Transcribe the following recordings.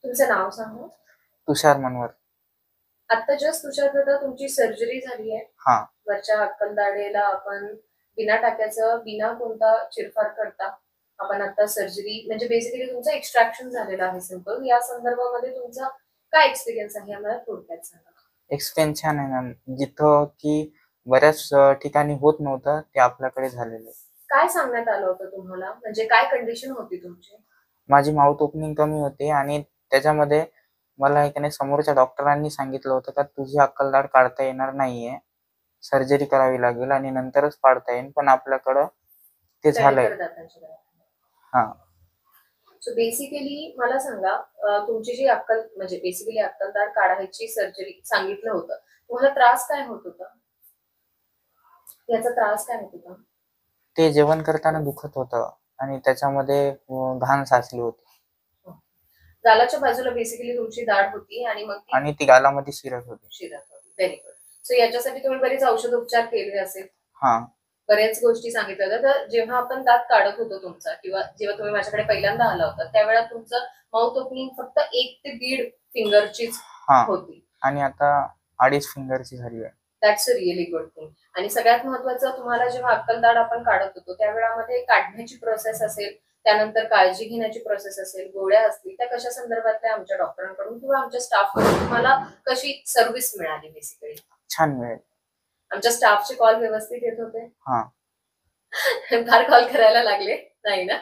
तुमचं नाव सांगा. तुषार मनवर. आता जस्ट तुषार दादा तुमची सर्जरी झाली आहे. हा. वरच्या अक्कलदाढेला आपण बिना टाक्याचं, बिना कोणता चिरफाड करता आपण आता सर्जरी म्हणजे बेसिकली तुमचं एक्स्ट्रॅक्शन झालेलं आहे सिंपल. या संदर्भामध्ये तुमचा काय एक्सपिरियन्स आहे आम्हाला थोडक्यात सांगा. एक्सपिरियन्स छान आहे मॅम. जिथं की बऱ्याच ठिकाणी होत नव्हतं ते आपल्याकडे झालेलं आहे. काय सांगण्यात आलं होतं तुम्हाला, म्हणजे काय कंडिशन होती तुमची? माझी माउथ ओपनिंग कमी होते आणि त्याच्यामध्ये मला एकाने समोरच्या डॉक्टरांनी सांगितलं होतं का तुझी अक्कलदाढ काढता येणार नाहीये, सर्जरी करावी लागेल आणि नंतरच काढता येईल, पण आपल्याकडं ते झालंय. हा. सो बेसिकली मला सांगा, तुमची जी अक्कल म्हणजे बेसिकली अक्कलदाढ काढायची सर्जरी सांगितलं होतं, तुम्हाला त्रास काय होत होता? याचा त्रास काय होत होता? ते जेवण करताना दुखत होतं आणि त्याच्यामध्ये घाण साचली होती गालाच्या बाजूला बेसिकली तुमची दाढ होती आणि ती गालामध्ये शिरत होती. Very good. सो याच्यासाठी तुम्ही बरेच औषध उपचार केले असेल. हा. बऱ्याच गोष्टी सांगितल्या होत्या. तर जेव्हा आपण दात काढत होतो तुमचा किंवा जेव्हा तुम्ही माझ्याकडे पहिल्यांदा आला होता त्यावेळेला तुमचं माउथ ओपनिंग फक्त 1 ते 1.5 फिंगरचीच होती आणि आता 2.5 फिंगरची झाली आहे. That's a really good thing. आणि सगळ्यात महत्वाचं, तुम्हाला जेव्हा अक्कलदाढ आपण काढत होतो त्यावेळामध्ये काढण्याची प्रोसेस असेल, त्यानंतर काळजी घेण्याची प्रोसेस असेल, गोळ्या असतील, त्या कशा संदर्भातल्या आमच्या डॉक्टरांकडून किंवा आमच्या स्टाफकडून तुम्हाला कशी सर्व्हिस मिळाली? बेसिकली छान मिळेल. आमच्या स्टाफचे कॉल व्यवस्थित येत होते? हा. फार कॉल करायला लागले नाही ना?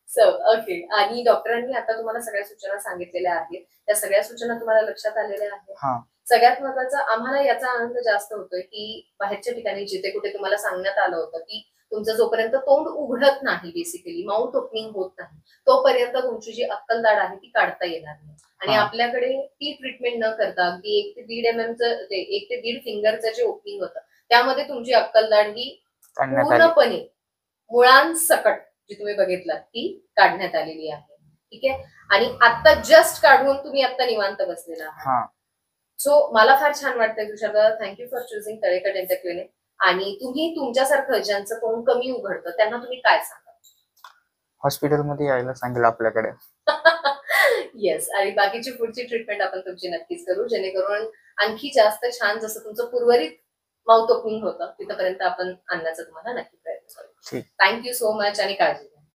So okay. आणि डॉक्टरांनी आता तुम्हाला सगळ्या सूचना सांगितलेल्या आहेत, त्या सगळ्या सूचना तुम्हाला लक्षात आलेल्या आहेत? सगळ्यात महत्वाचं, आम्हाला याचा आनंद जास्त होतोय की बाहेरच्या ठिकाणी जिथे कुठे तुम्हाला सांगण्यात आलं होतं की तुमचं जोपर्यंत तोंड उघडत नाही, बेसिकली माउथ ओपनिंग होत नाही, तोपर्यंत तुमची जी अक्कलदाढ आहे ती काढता येणार नाही. आणि आपल्याकडे ती ट्रीटमेंट न करता अगदी 1 ते 1.5 mm 1 ते 1.5 फिंगरचं जे ओपनिंग होतं त्यामध्ये तुमची अक्कलदाढ ही पूर्णपणे मुळांसकट जी तुम्ही बघितलात ती काढण्यात आलेली आहे. ठीक आहे. आणि आता जस्ट काढून तुम्ही आता निवांत बसलेला आहात. सो मला फार छान वाटतंय Tushar. Thank you for choosing Talekar dental clinic. आणि तुम्ही तुमच्यासारखं ज्यांचं तोंड कमी उघडतं त्यांना तुम्ही काय सांगा? हॉस्पिटलमध्ये यायला सांगेल आपल्याकडे. येस. आणि बाकीची पुढची ट्रीटमेंट आपण तुमची नक्कीच करू, जेणेकरून आणखी जास्त छान जसं तुमचं उर्वरित माउथ ओपनिंग होतं तिथपर्यंत आपण आणण्याचा तुम्हाला नक्की प्रयत्न करू. थँक्यू सो मच आणि काळजी.